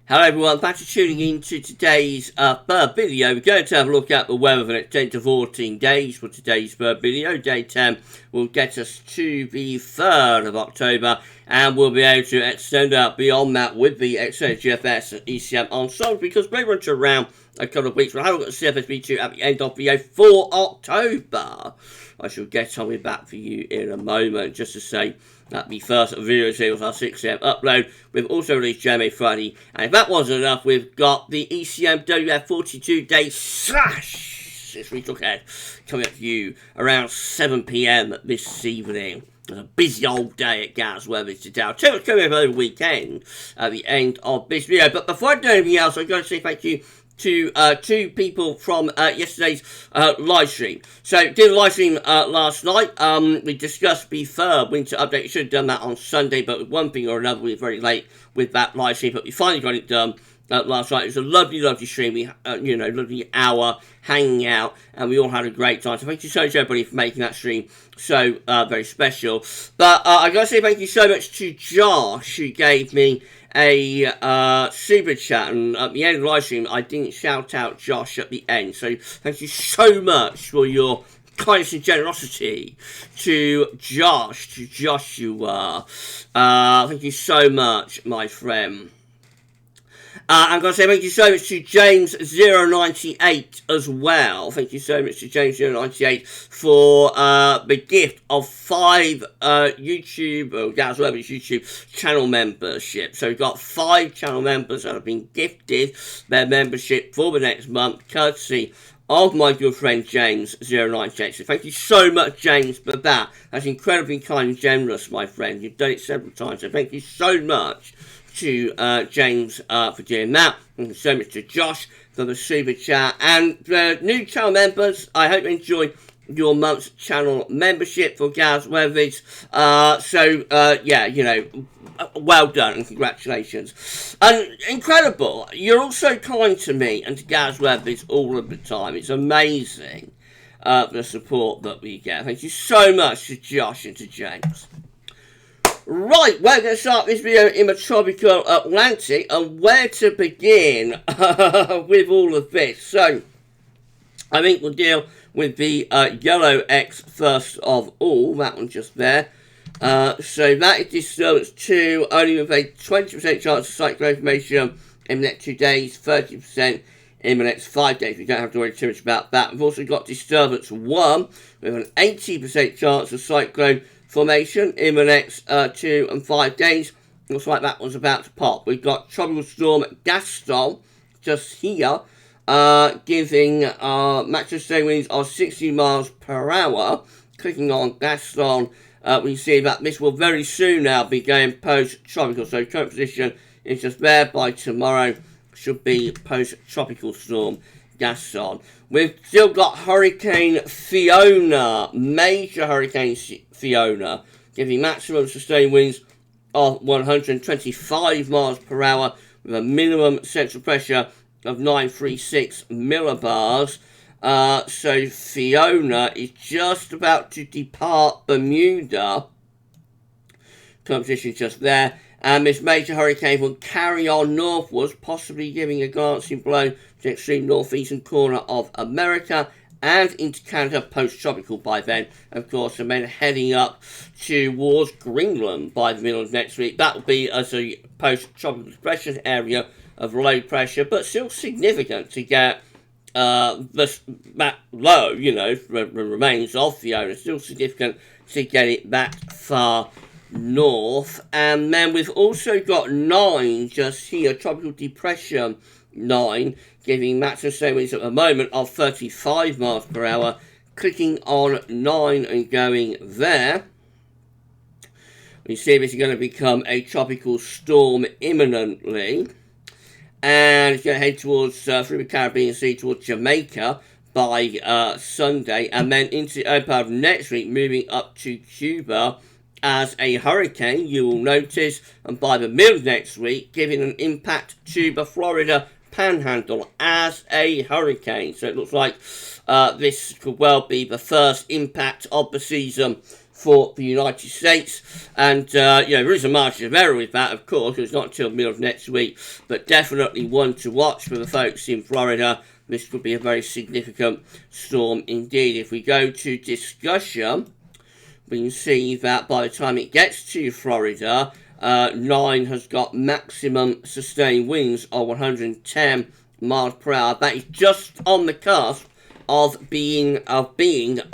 Hello everyone, thanks for tuning in to today's bird video. We're going to have a look at the weather for the next 10 to 14 days for today's bird video. Day 10 will get us to the 3rd of October, and we'll be able to extend out beyond that with the extended GFS and ECM ensemble, because we run to around a couple of weeks. We haven't got the CFSV2 at the end of video for October. I shall get on with that for you in a moment. Just to say that the first video series, our 6am upload. We've also released JMA Friday, and if that wasn't enough, we've got the ECM WF 42-day slash 6 weeks ahead coming up for you around 7 PM this evening. It was a busy old day at GavsWeatherVids today. I'll tell you what's coming up over the weekend at the end of this video. But before I do anything else, I'm going to say thank you to two people from yesterday's live stream. So, did a live stream last night. We discussed the third winter update. We should have done that on Sunday, but with one thing or another, we were very late with that live stream. But we finally got it done last night. It was a lovely, lovely stream. We, lovely hour hanging out, and we all had a great time. So, thank you so much, everybody, for making that stream so very special. But I got to say thank you so much to Josh, who gave me a super chat, and at the end of the live stream I didn't shout out Josh at the end, so thank you so much for your kindness and generosity to Joshua. Thank you so much, my friend. I'm going to say thank you so much to James098 as well. Thank you so much to James098 for the gift of 5 GavsWeatherVids YouTube channel memberships. So we've got 5 channel members that have been gifted their membership for the next month, courtesy of my good friend James098. So thank you so much, James, for that. That's incredibly kind and generous, my friend. You've done it several times, so thank you so much to James for doing that. Thank you so much to Josh for the super chat. And new channel members, I hope you enjoy your month's channel membership for GavsWeatherVids. Well done and congratulations. And incredible, you're all so kind to me and to GavsWeatherVids all of the time. It's amazing the support that we get. Thank you so much to Josh and to James. Right, we're going to start this video in the tropical Atlantic, and where to begin with all of this. So, I think we'll deal with the yellow X first of all, that one just there. So that is disturbance 2, only with a 20% chance of cyclone formation in the next 2 days, 30% in the next 5 days. We don't have to worry too much about that. We've also got disturbance 1 with an 80% chance of cyclone formation in the next 2 and 5 days. Looks like that one's about to pop. We've got tropical storm Gaston just here, giving maximum sustained winds of 60 miles per hour. Clicking on Gaston, we see that this will very soon now be going post-tropical. So current position is just there. By tomorrow should be post-tropical storm Gaston. We've still got Hurricane Fiona, major Hurricane Fiona, giving maximum sustained winds of 125 miles per hour with a minimum central pressure of 936 millibars. So Fiona is just about to depart Bermuda. Current position just there. And this major hurricane will carry on northwards, possibly giving a glancing blow to the extreme northeastern corner of America and into Canada post-tropical by then, of course, and then heading up towards Greenland by the middle of next week. That will be as a post-tropical depression area of low pressure, but still significant to get that low, the remains of Fiona, still significant to get it that far north. And then we've also got 9 just here, tropical depression 9, giving maximum sustained winds at the moment of 35 miles per hour. Clicking on 9 and going there, we see this is going to become a tropical storm imminently, and it's going to head towards through the Caribbean Sea towards Jamaica by Sunday, and then into the early part of next week, moving up to Cuba as a hurricane, you will notice, and by the middle of next week, giving an impact to the Florida Panhandle as a hurricane. So it looks like this could well be the first impact of the season for the United States. And, there is a margin of error with that, of course. It's not until the middle of next week, but definitely one to watch for the folks in Florida. This could be a very significant storm indeed. If we go to discussion, we can see that by the time it gets to Florida, 9 has got maximum sustained winds of 110 miles per hour. That is just on the cusp of being a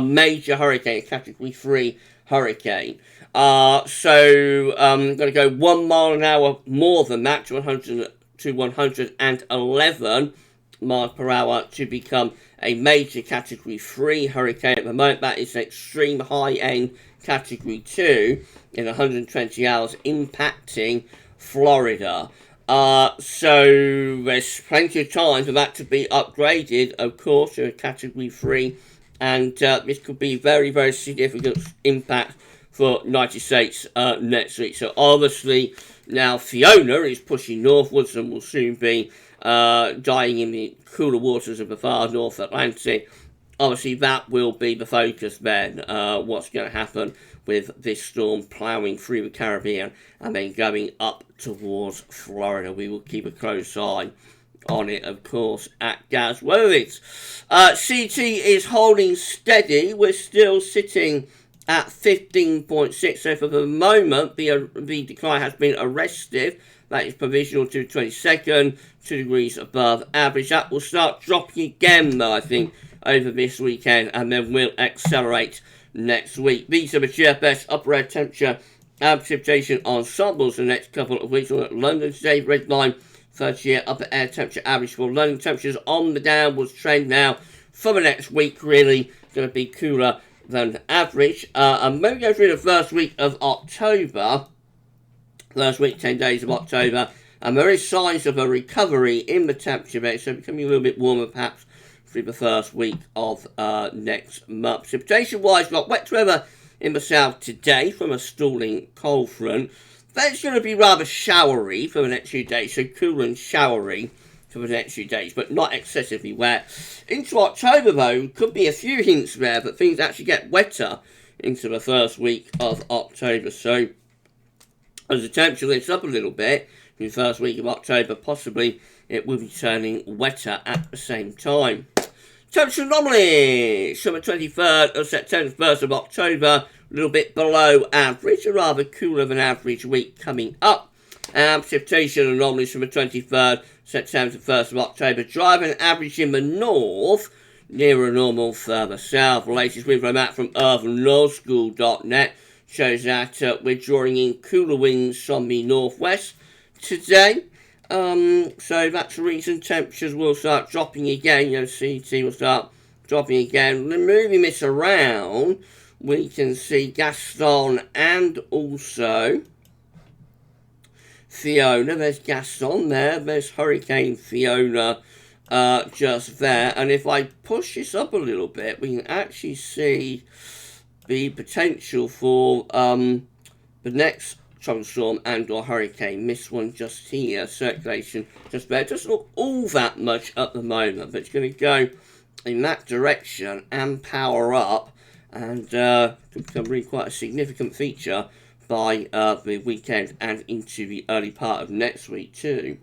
major hurricane, a Category 3 hurricane. So I'm going to go 1 mile an hour more than that to 111 miles per hour to become a major Category 3 hurricane. At the moment, that is an extreme high-end Category 2 in 120 hours, impacting Florida. So there's plenty of time for that to be upgraded, of course, to a Category 3, and this could be very, very significant impact for United States next week. So obviously now Fiona is pushing northwards and will soon be dying in the cooler waters of the far North Atlantic. Obviously that will be the focus then, what's going to happen with this storm ploughing through the Caribbean and then going up towards Florida. We will keep a close eye on it, of course, at GavsWeatherVids. CT is holding steady. We're still sitting at 15.6. So for the moment, the decline has been arrested. That is provisional to 22nd, 2 degrees above average. That will start dropping again, though, I think, over this weekend, and then will accelerate next week. These are the GFS upper air temperature and precipitation ensembles the next couple of weeks. We're at London today, red line, 30-year upper air temperature average for London. Temperatures on the downwards trend now for the next week, really going to be cooler than average. And when we go through the first week of October, last week, 10 days of October, and there is signs of a recovery in the temperature base, so becoming a little bit warmer perhaps through the first week of next month. Precipitation-wise, got wet weather in the south today from a stalling cold front. That's going to be rather showery for the next few days, so cool and showery for the next few days, but not excessively wet. Into October, though, could be a few hints there, but things actually get wetter into the first week of October. So as the temperature lifts up a little bit in the first week of October, possibly it will be turning wetter at the same time. Temperature anomalies from the 23rd of September, 1st of October, a little bit below average, a rather cooler than average week coming up. And precipitation anomalies from the 23rd September to 1st of October, driving average in the north, nearer normal further south. The latest wind from urbanlawschool.net shows that we're drawing in cooler winds from the northwest today. So that's the reason temperatures will start dropping again. CT will start dropping again. Moving this around, we can see Gaston and also Fiona. There's Gaston there. There's Hurricane Fiona just there. And if I push this up a little bit, we can actually see the potential for the next tropical storm and or hurricane. This one just here, circulation just there. It doesn't look all that much at the moment, but it's going to go in that direction and power up, and could become really quite a significant feature by the weekend and into the early part of next week too.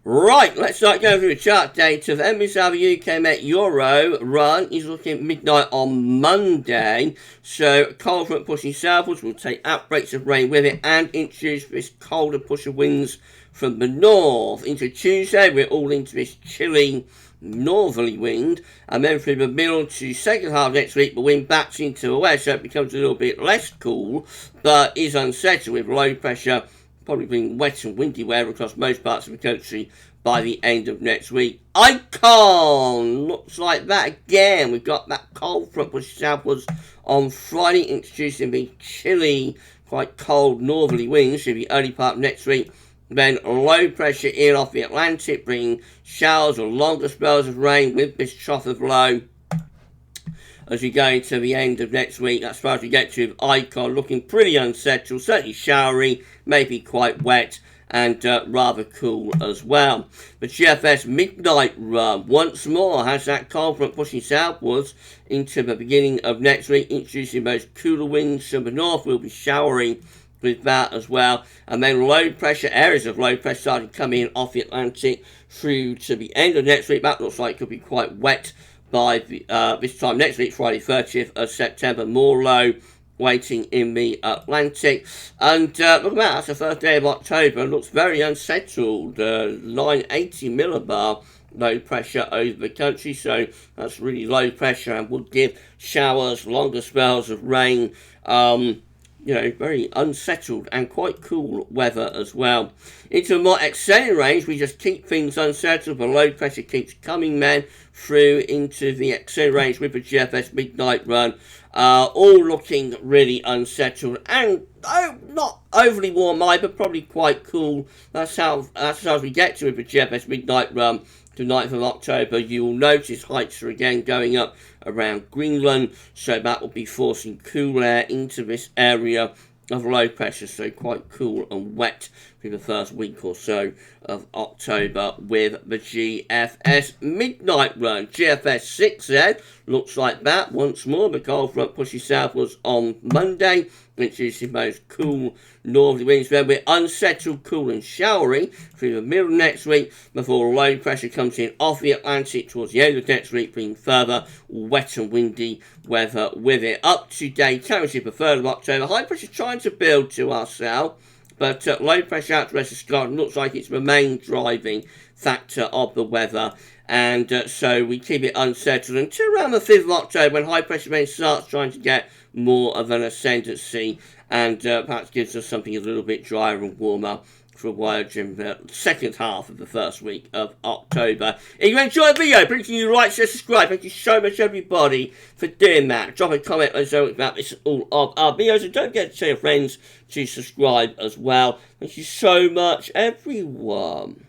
Right, let's start going through the chart data. The Emirates of the UK Met Euro run is looking at midnight on Monday. So cold front pushing southwards will take outbreaks of rain with it and introduce this colder push of winds from the north. Into Tuesday, we're all into this chilly northerly wind, and then through the middle to second half next week, the wind backs into the west, so it becomes a little bit less cool, but is unsettled with low pressure probably being wet and windy weather across most parts of the country by the end of next week. Icon looks like that again. We've got that cold front push southwards on Friday, introducing the chilly, quite cold northerly winds through the early part of next week. Then low pressure in off the Atlantic, bringing showers or longer spells of rain with this trough of low as we go into the end of next week. That's as far as we get to Icon, looking pretty unsettled, certainly showery, maybe quite wet, and rather cool as well. The GFS midnight run once more has that cold front pushing southwards into the beginning of next week, introducing those cooler winds from the north. We'll be showering with that as well, and then low pressure areas of low pressure starting to come in off the Atlantic through to the end of next week. That looks like it could be quite wet by this time next week, Friday 30th of September. More low waiting in the Atlantic, and look at that, that's the first day of October. It looks very unsettled. 980 millibar low pressure over the country, so that's really low pressure and will give showers, longer spells of rain, very unsettled and quite cool weather as well. Into a more extended range, we just keep things unsettled, but low pressure keeps coming through into the extended range with the GFS midnight run, all looking really unsettled and not overly warm either, but probably quite cool. That's how we get to with the GFS midnight run. To 9th of October, you will notice heights are again going up around Greenland, so that will be forcing cool air into this area of low pressure, so quite cool and wet for the first week or so of October with the GFS midnight run. GFS 6Z looks like that once more. The cold front pushes southwards on Monday, introducing those cool northerly winds. Then we're unsettled, cool and showery through the middle of next week before low pressure comes in off the Atlantic towards the end of next week, bringing further wet and windy weather with it. Up to date temperature for 3rd of October. High pressure trying to build to our south, but low pressure out to the rest of Scotland looks like it's the main driving factor of the weather. And so we keep it unsettled until around the 5th of October, when high pressure then starts trying to get more of an ascendancy and perhaps gives us something a little bit drier and warmer for a while during the second half of the first week of October. If you enjoyed the video, please can you like, share, subscribe. Thank you so much, everybody, for doing that. Drop a comment about this all of our videos, and don't forget to tell your friends to subscribe as well. Thank you so much, everyone,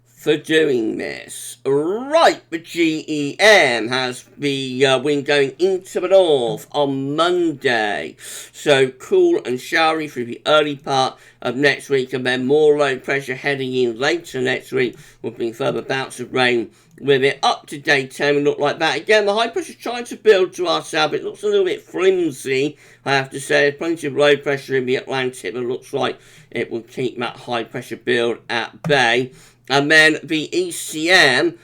for doing this. Right, the GEM has the wind going into the north on Monday, so cool and showery through the early part of next week, and then more low pressure heading in later next week will bring further bouts of rain with it. Up to day 10 will look like that. Again, the high pressure is trying to build to our south. It looks a little bit flimsy, I have to say. There's plenty of low pressure in the Atlantic, but it looks like it will keep that high pressure build at bay. And then the ECM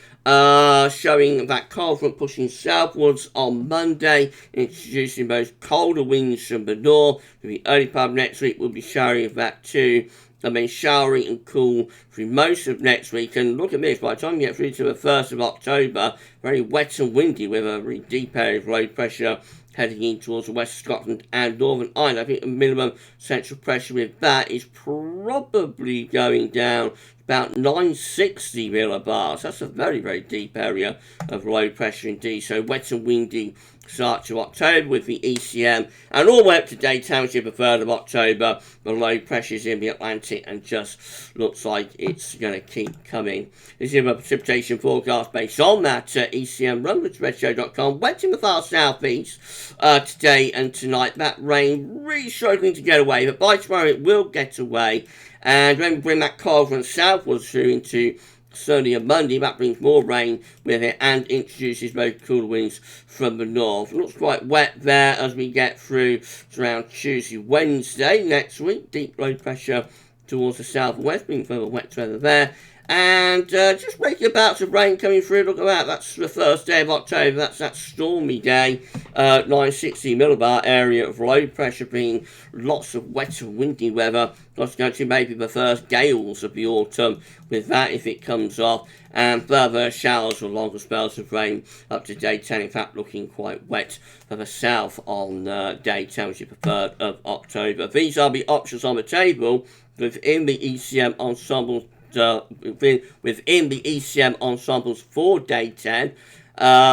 showing that cold front pushing southwards on Monday, introducing those colder winds from the north. The early part of next week will be showering of that too. And then showery and cool through most of next week. And look at this, by the time you get through to the 1st of October, very wet and windy with a really deep area of low pressure heading in towards the west of Scotland and Northern Ireland. I think the minimum central pressure with that is probably going down about 960 millibars. That's a very, very deep area of low pressure indeed. So wet and windy start to October with the ECM, and all the way up to day temperature the 3rd of October. The low pressures in the Atlantic and just looks like it's going to keep coming. This is a precipitation forecast based on that ECM run with redshow.com. Wet in the far southeast today and tonight. That rain really struggling to get away, but by tomorrow it will get away. And when we bring that cold front southwards through into Sunday and Monday, that brings more rain with it and introduces those cool winds from the north. It looks quite wet there as we get through to around Tuesday, Wednesday next week. Deep low pressure towards the southwest, bringing further wet weather there. And just regular bouts of rain coming through. Look at that. That's the first day of October. That's that stormy day. 960 millibar area of low pressure, bringing lots of wet and windy weather. That's going to maybe the first gales of the autumn with that if it comes off. And further showers or longer spells of rain up to day 10. In fact, looking quite wet for the south on day temperature for 3rd of October. These are the options on the table within the ECM ensemble. Within the ECM ensembles for day 10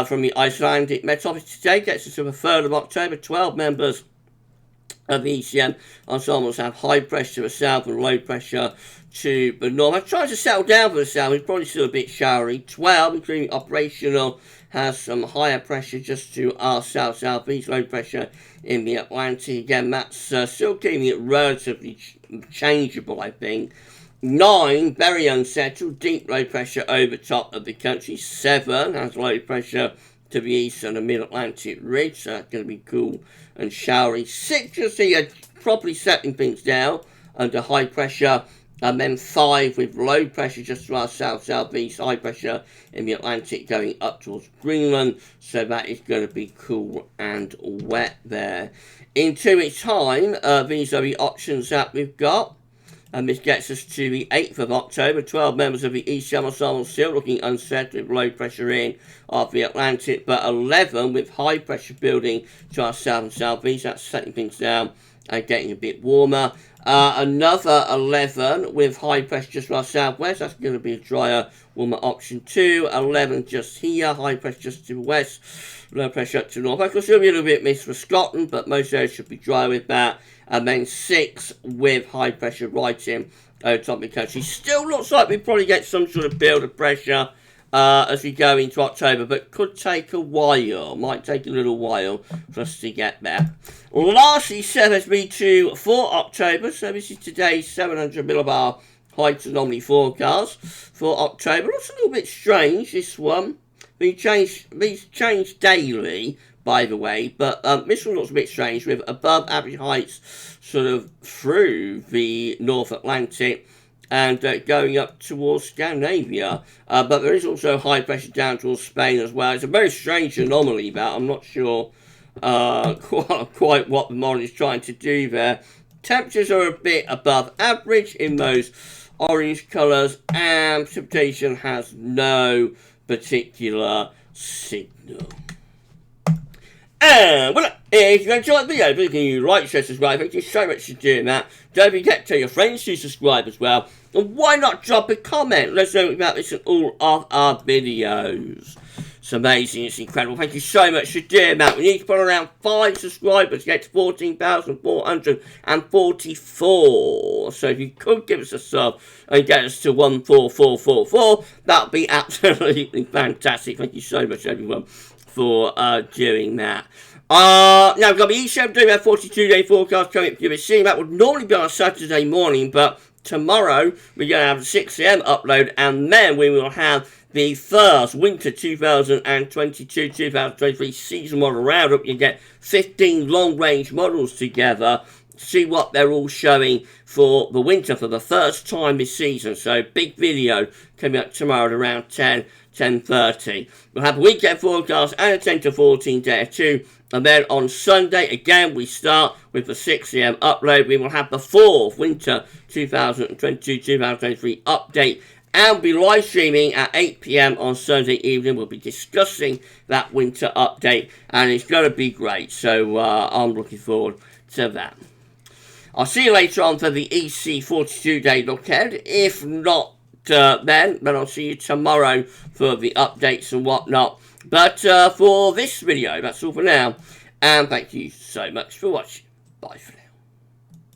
from the Icelandic Met Office today gets us to the 3rd of October. 12 members of ECM ensembles have high pressure to the south and low pressure to the north. I've tried to settle down for the south. It's probably still a bit showery. 12, including operational, has some higher pressure just to our south-southeast, low pressure in the Atlantic. Again, that's still keeping it relatively changeable, I think. 9, very unsettled, deep low pressure over top of the country. 7 has low pressure to the east and the mid-Atlantic ridge, so that's going to be cool and showery. 6, you'll see properly settling things down under high pressure. And then 5 with low pressure just to our south-southeast, high pressure in the Atlantic going up towards Greenland. So that is going to be cool and wet there. In 2 weeks' time, these are the options that we've got. And this gets us to the 8th of October. 12 members of the ECM ensemble still looking unsettled with low pressure in of the Atlantic. But 11 with high pressure building to our south and southeast. That's setting things down and getting a bit warmer. Another 11 with high pressure just to our southwest. That's going to be a drier, warmer option too. 11 just here, high pressure just to the west, low pressure up to the north. I could still be a little bit missed for Scotland, but most areas should be dry with that. And then 6 with high pressure right in over top of the country. Still looks like we probably get some sort of build of pressure as we go into October, but could take a while. Might take a little while for us to get there. Lastly, 7SB2 for October. So this is today's 700 millibar height anomaly forecast for October. Looks a little bit strange, this one. These change daily, by the way, but this one looks a bit strange with above average heights sort of through the North Atlantic and going up towards Scandinavia. But there is also high pressure down towards Spain as well. It's a very strange anomaly, that I'm not sure quite what the model is trying to do there. Temperatures are a bit above average in those orange colours, and precipitation has no particular signal. And well, if you enjoyed the video, please can you like, share, subscribe. Thank you so much for doing that. Don't forget to tell your friends to subscribe as well. And why not drop a comment? Let's know about this in all of our videos. It's amazing, it's incredible. Thank you so much for doing that. We need to put around 5 subscribers to get to 14,444. So if you could give us a sub and get us to 14444, that would be absolutely fantastic. Thank you so much, everyone, for doing that. Now we've got the ECM doing our 42-day forecast coming up for GFS. That would normally be on a Saturday morning, but tomorrow we're going to have a 6 AM upload, and then we will have the first winter 2022-2023 season model roundup. You get 15 long-range models together, see what they're all showing for the winter for the first time this season. So big video coming up tomorrow at around 10:30. We'll have a weekend forecast and a 10 to 14 day too. And then on Sunday, again, we start with the 6 AM upload. We will have the 4th winter 2022-2023 update. And we'll be live streaming at 8 PM on Sunday evening. We'll be discussing that winter update, and it's going to be great. So I'm looking forward to that. I'll see you later on for the EC 42-day look ahead. If not then I'll see you tomorrow for the updates and whatnot. But for this video, that's all for now. And thank you so much for watching. Bye for now.